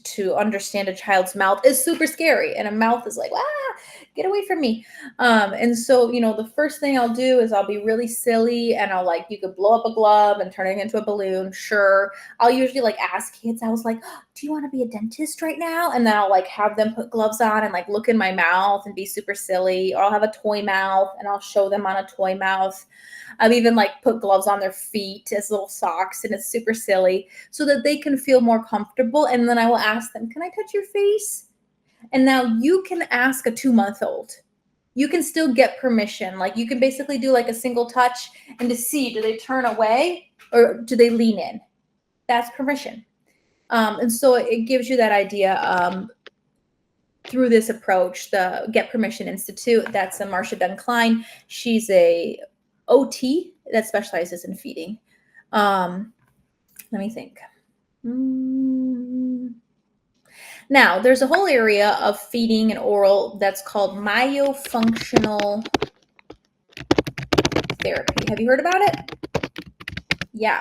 to understand a child's mouth is super scary, and a mouth is like, get away from me. And so, the first thing I'll do is I'll be really silly, and you could blow up a glove and turn it into a balloon. Sure. I'll usually ask kids, I was like, do you want to be a dentist right now? And then I'll have them put gloves on and look in my mouth and be super silly. Or I'll have a toy mouth and I'll show them on a toy mouth. I've even put gloves on their feet as little socks, and it's super silly, so that they can feel more comfortable. And then I will ask them, can I touch your face? And now you can ask a 2-month-old. You can still get permission. You can basically do a single touch, and to see, do they turn away or do they lean in? That's permission. And so it gives you that idea through this approach, the Get Permission Institute. That's a Marcia Dunn Klein. She's a OT that specializes in feeding. Let me think. Now, there's a whole area of feeding and oral that's called myofunctional therapy. Have you heard about it? Yeah.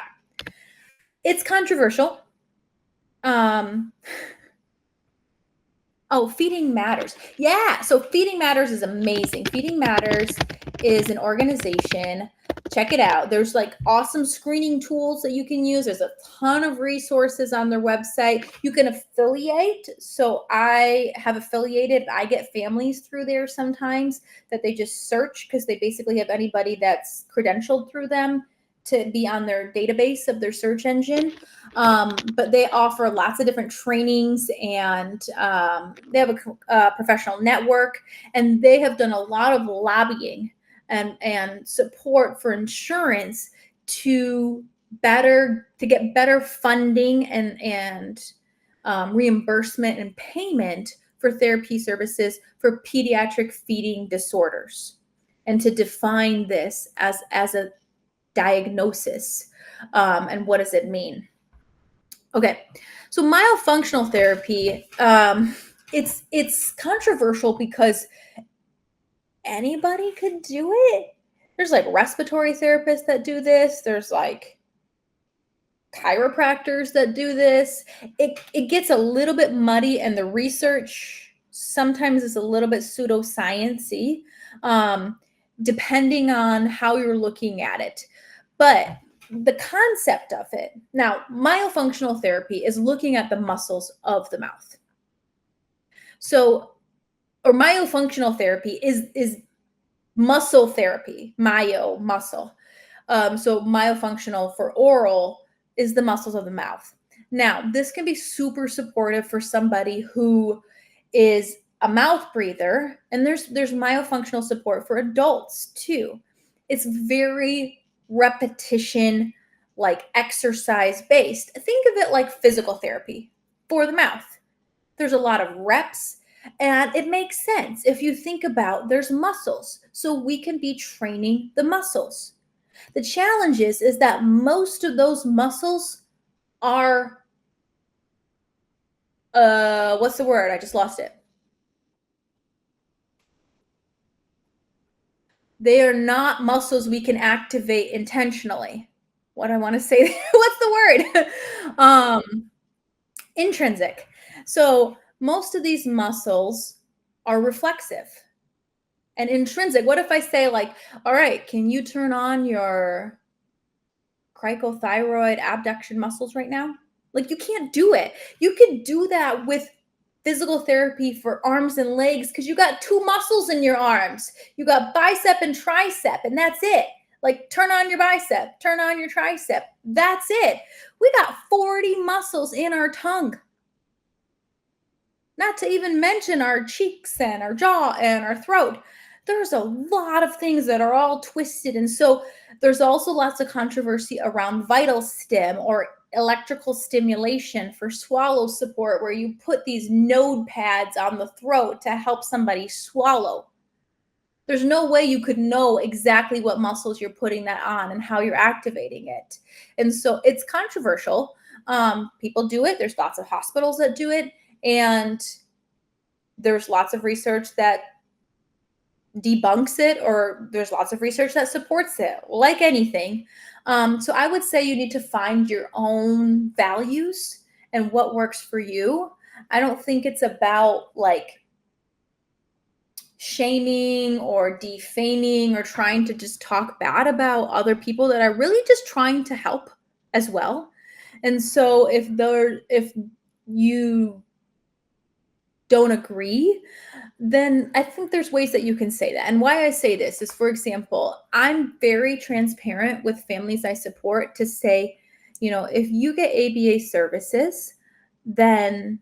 It's controversial. Feeding Matters. Yeah, so Feeding Matters is amazing. Feeding Matters is an organization. Check it out. There's awesome screening tools that you can use. There's a ton of resources on their website. You can affiliate. So I have affiliated. I get families through there sometimes that they just search, because they basically have anybody that's credentialed through them to be on their database of their search engine. But they offer lots of different trainings, and they have a professional network, and they have done a lot of lobbying and support for insurance to get better funding and reimbursement and payment for therapy services for pediatric feeding disorders, and to define this as a diagnosis. And what does it mean? Okay, so myofunctional therapy, it's controversial because anybody could do it. There's like respiratory therapists that do this. There's like chiropractors that do this. It gets a little bit muddy, and the research sometimes is a little bit pseudoscience-y, depending on how you're looking at it. But the concept of it, now, myofunctional therapy is looking at the muscles of the mouth. So, or myofunctional therapy is muscle therapy, muscle. So myofunctional for oral is the muscles of the mouth. Now, this can be super supportive for somebody who is a mouth breather, and there's myofunctional support for adults too. It's very repetition, like exercise based. Think of it like physical therapy for the mouth. There's a lot of reps, and it makes sense if you think about there's muscles, so we can be training the muscles. The challenge is that most of those muscles are, what's the word? I just lost it. They are not muscles we can activate intentionally. What I want to say, what's the word? Intrinsic. So most of these muscles are reflexive. And intrinsic, what if I say like, all right, can you turn on your cricothyroid abduction muscles right now? Like, you can't do it. You can do that with physical therapy for arms and legs because you got two muscles in your arms. You got bicep and tricep, and that's it. Like, turn on your bicep, turn on your tricep. That's it. We got 40 muscles in our tongue. Not to even mention our cheeks and our jaw and our throat. There's a lot of things that are all twisted. And so there's also lots of controversy around vital stim or electrical stimulation for swallow support, where you put these node pads on the throat to help somebody swallow. There's no way you could know exactly what muscles you're putting that on and how you're activating it. And so it's controversial. People do it. There's lots of hospitals that do it. And there's lots of research that debunks it, or there's lots of research that supports it, like anything. So I would say you need to find your own values and what works for you. I don't think it's about like shaming or defaming or trying to just talk bad about other people that are really just trying to help as well. And so if you don't agree, then I think there's ways that you can say that. And why I say this is, for example, I'm very transparent with families I support to say, if you get ABA services, then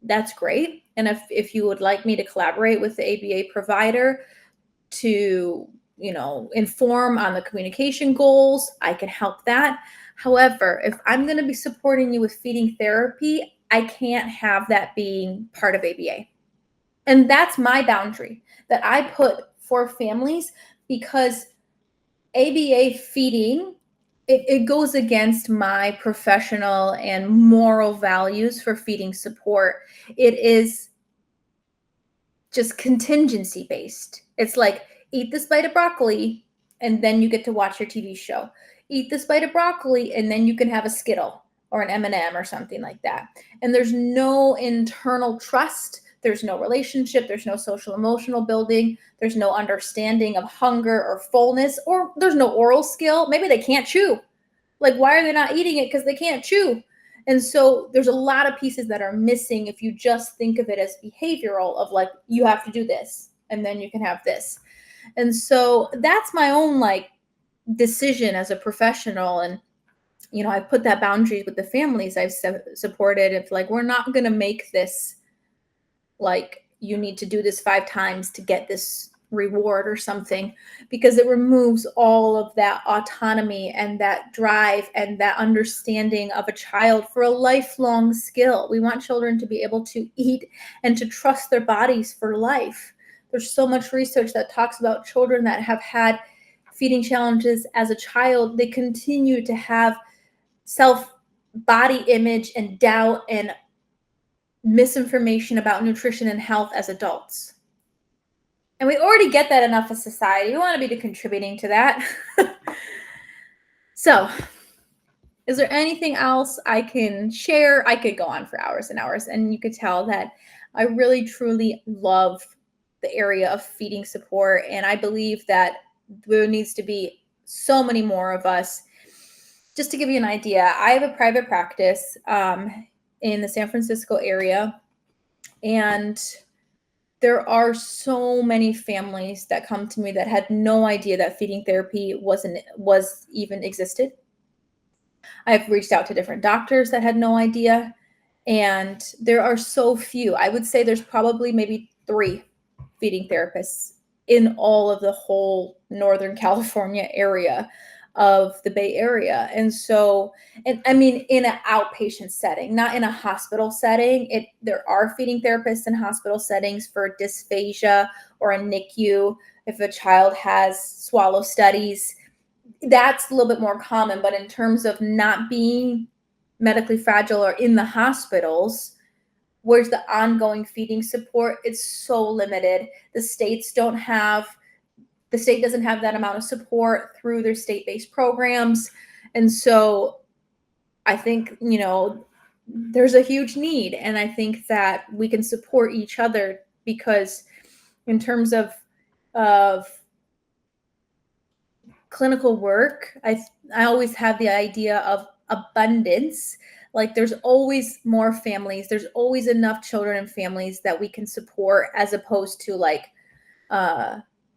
that's great. And if you would like me to collaborate with the ABA provider to, inform on the communication goals, I can help that. However, if I'm going to be supporting you with feeding therapy, I can't have that being part of ABA. And that's my boundary that I put for families, because ABA feeding, it goes against my professional and moral values for feeding support. It is just contingency based. It's like, eat this bite of broccoli and then you get to watch your TV show. Eat this bite of broccoli and then you can have a Skittle or an M&M or something like that. And there's no internal trust. There's no relationship. There's no social emotional building. There's no understanding of hunger or fullness, or there's no oral skill. Maybe they can't chew. Like, why are they not eating it? Because they can't chew. And so there's a lot of pieces that are missing if you just think of it as behavioral, of like, you have to do this and then you can have this. And so that's my own decision as a professional. And, I put that boundary with the families I've supported. If we're not going to make this like, you need to do this 5 times to get this reward or something, because it removes all of that autonomy and that drive and that understanding of a child for a lifelong skill. We want children to be able to eat and to trust their bodies for life. There's so much research that talks about children that have had feeding challenges as a child. They continue to have body image and doubt and misinformation about nutrition and health as adults. And we already get that enough as society. We want to be contributing to that. So, is there anything else I can share? I could go on for hours and hours, and you could tell that I really, truly love the area of feeding support. And I believe that there needs to be so many more of us. Just to give you an idea, I have a private practice in the San Francisco area, and there are so many families that come to me that had no idea that feeding therapy was even existed. I've reached out to different doctors that had no idea, and there are so few. I would say there's probably maybe 3 feeding therapists in all of the whole Northern California area of the Bay Area. And so, and I mean, in an outpatient setting, not in a hospital setting. There are feeding therapists in hospital settings for dysphagia or a NICU. If a child has swallow studies, that's a little bit more common. But in terms of not being medically fragile or in the hospitals, where's the ongoing feeding support? It's so limited. The state doesn't have that amount of support through their state-based programs. And so I think, there's a huge need. And I think that we can support each other, because in terms of clinical work, I always have the idea of abundance. Like, there's always more families. There's always enough children and families that we can support, as opposed to like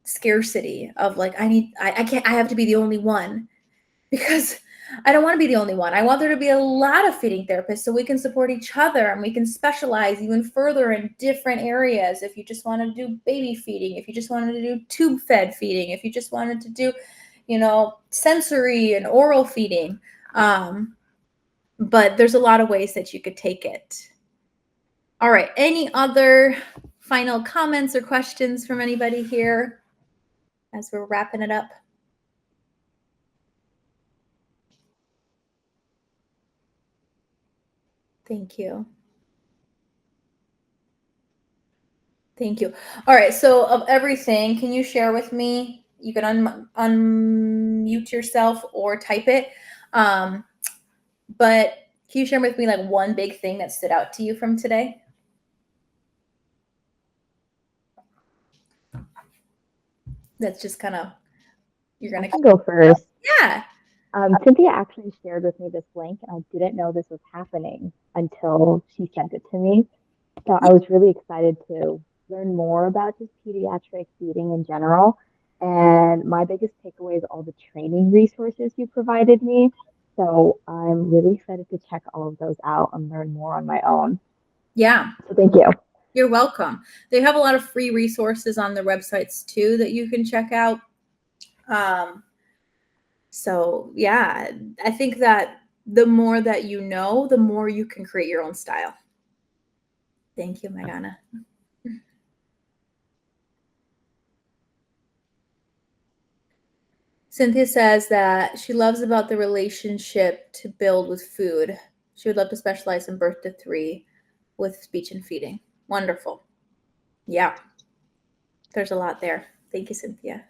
scarcity of like, I have to be the only one, because I don't want to be the only one. I want there to be a lot of feeding therapists so we can support each other and we can specialize even further in different areas. If you just wanted to do baby feeding, if you just wanted to do tube fed feeding, if you just wanted to do, sensory and oral feeding. But there's a lot of ways that you could take it. All right. Any other final comments or questions from anybody here as we're wrapping it up? Thank you. Thank you. All right. So of everything, can you share with me? You can unmute yourself or type it. But can you share with me like one big thing that stood out to you from today? That's just kind of, you're going to go first. Yeah. Cynthia actually shared with me this link, and I didn't know this was happening until she sent it to me. So I was really excited to learn more about just pediatric feeding in general. And my biggest takeaway is all the training resources you provided me. So I'm really excited to check all of those out and learn more on my own. Yeah. So thank you. You're welcome. They have a lot of free resources on their websites too that you can check out. So yeah, I think that the more that you know, the more you can create your own style. Thank you, Magana. Cynthia says that she loves about the relationship to build with food. She would love to specialize in birth to 3 with speech and feeding. Wonderful. Yeah. There's a lot there. Thank you, Cynthia.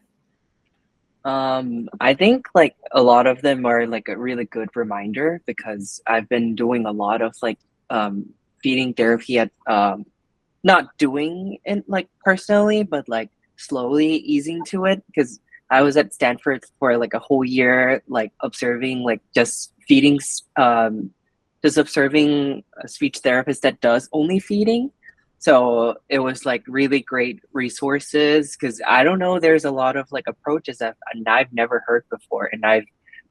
I think like a lot of them are like a really good reminder, because I've been doing a lot of like feeding therapy at not doing it like personally, but like slowly easing to it, because I was at Stanford for like a whole year, like observing like just observing a speech therapist that does only feeding. So it was like really great resources, because I don't know, there's a lot of like approaches that I've never heard before, and I've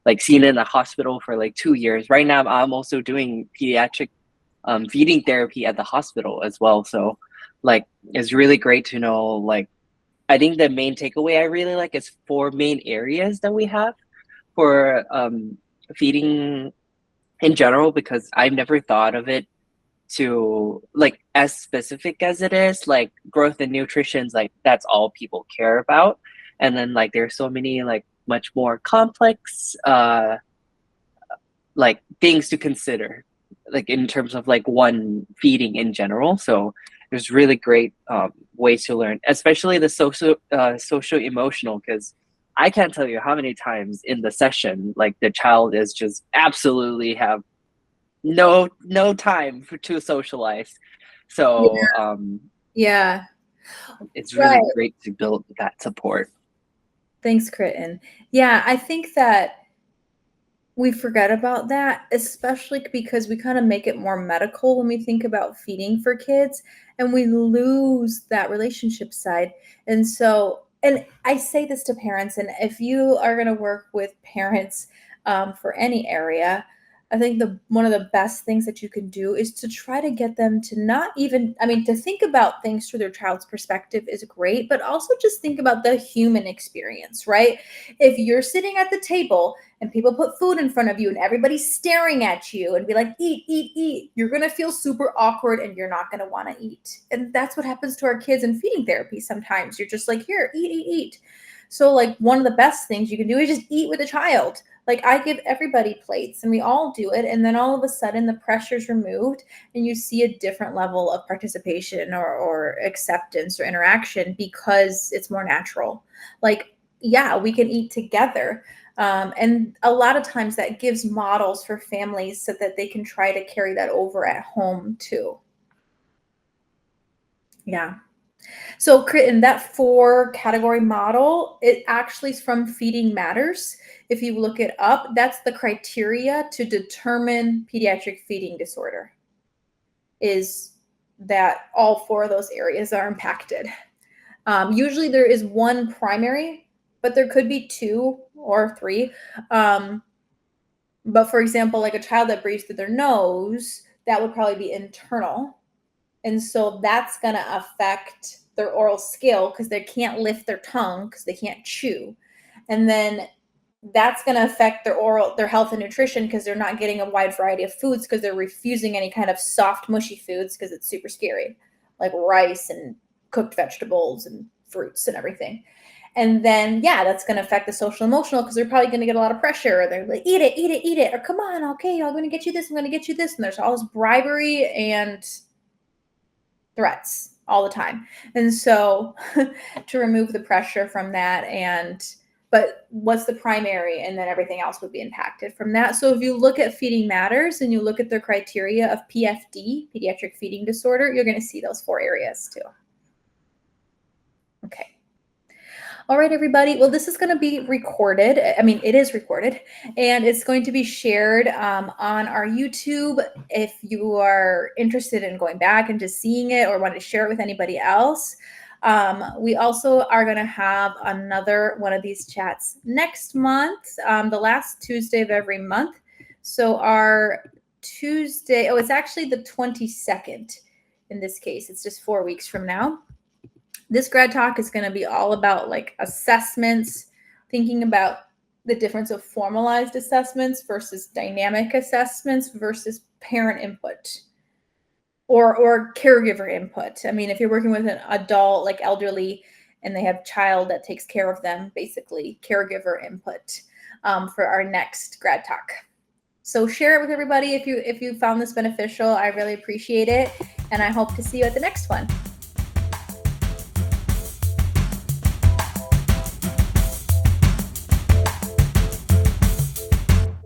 like seen it in the hospital for like 2 years. Right now, I'm also doing pediatric feeding therapy at the hospital as well. So like, it's really great to know like I think the main takeaway I really like is 4 main areas that we have for feeding in general, because I've never thought of it to like as specific as it is. Like growth and nutrition's like that's all people care about, and then like there's so many like much more complex like things to consider, like in terms of like one feeding in general. So there's really great ways to learn, especially the social emotional, because I can't tell you how many times in the session like the child is just absolutely have no time to socialize. So Yeah. it's Right. really great to build that support. Thanks, Kritten. Yeah, I think that we forget about that, especially because we kind of make it more medical when we think about feeding for kids, and we lose that relationship side. And so, and I say this to parents, and if you are going to work with parents for any area, I think one of the best things that you can do is to try to get them to not even, I mean, to think about things through their child's perspective is great, but also just think about the human experience, right? If you're sitting at the table and people put food in front of you and everybody's staring at you and be like, eat, eat, eat, you're going to feel super awkward and you're not going to want to eat. And that's what happens to our kids in feeding therapy sometimes. You're just like, here, eat, eat, eat. So like one of the best things you can do is just eat with a child. Like I give everybody plates and we all do it. And then all of a sudden the pressure's removed and you see a different level of participation or acceptance or interaction because it's more natural. Like, yeah, we can eat together. And a lot of times that gives models for families so that they can try to carry that over at home too. Yeah. So in that 4 category model, it actually is from Feeding Matters. If you look it up, that's the criteria to determine pediatric feeding disorder, is that all 4 of those areas are impacted. Usually there is one primary, but there could be 2 or 3. But for example, like a child that breathes through their nose, that would probably be internal. And so that's going to affect their oral skill because they can't lift their tongue because they can't chew. And then that's going to affect their health and nutrition because they're not getting a wide variety of foods because they're refusing any kind of soft, mushy foods because it's super scary, like rice and cooked vegetables and fruits and everything. And then, yeah, that's going to affect the social emotional because they're probably going to get a lot of pressure. They're like, eat it, eat it, eat it. Or come on, okay, I'm going to get you this. I'm going to get you this. And there's all this bribery and threats all the time. And so to remove the pressure from that but what's the primary, and then everything else would be impacted from that. So if you look at Feeding Matters and you look at their criteria of PFD, pediatric feeding disorder, you're going to see those 4 areas too. Okay. All right, everybody. Well, this is going to be recorded. I mean, it is recorded, and it's going to be shared on our YouTube. If you are interested in going back and just seeing it or want to share it with anybody else, we also are going to have another one of these chats next month, the last Tuesday of every month. So our Tuesday, it's actually the 22nd in this case. It's just 4 weeks from now. This grad talk is going to be all about like assessments, thinking about the difference of formalized assessments versus dynamic assessments versus parent input or caregiver input. I mean, if you're working with an adult, like elderly, and they have a child that takes care of them, basically caregiver input for our next grad talk. So share it with everybody if you found this beneficial. I really appreciate it. And I hope to see you at the next one.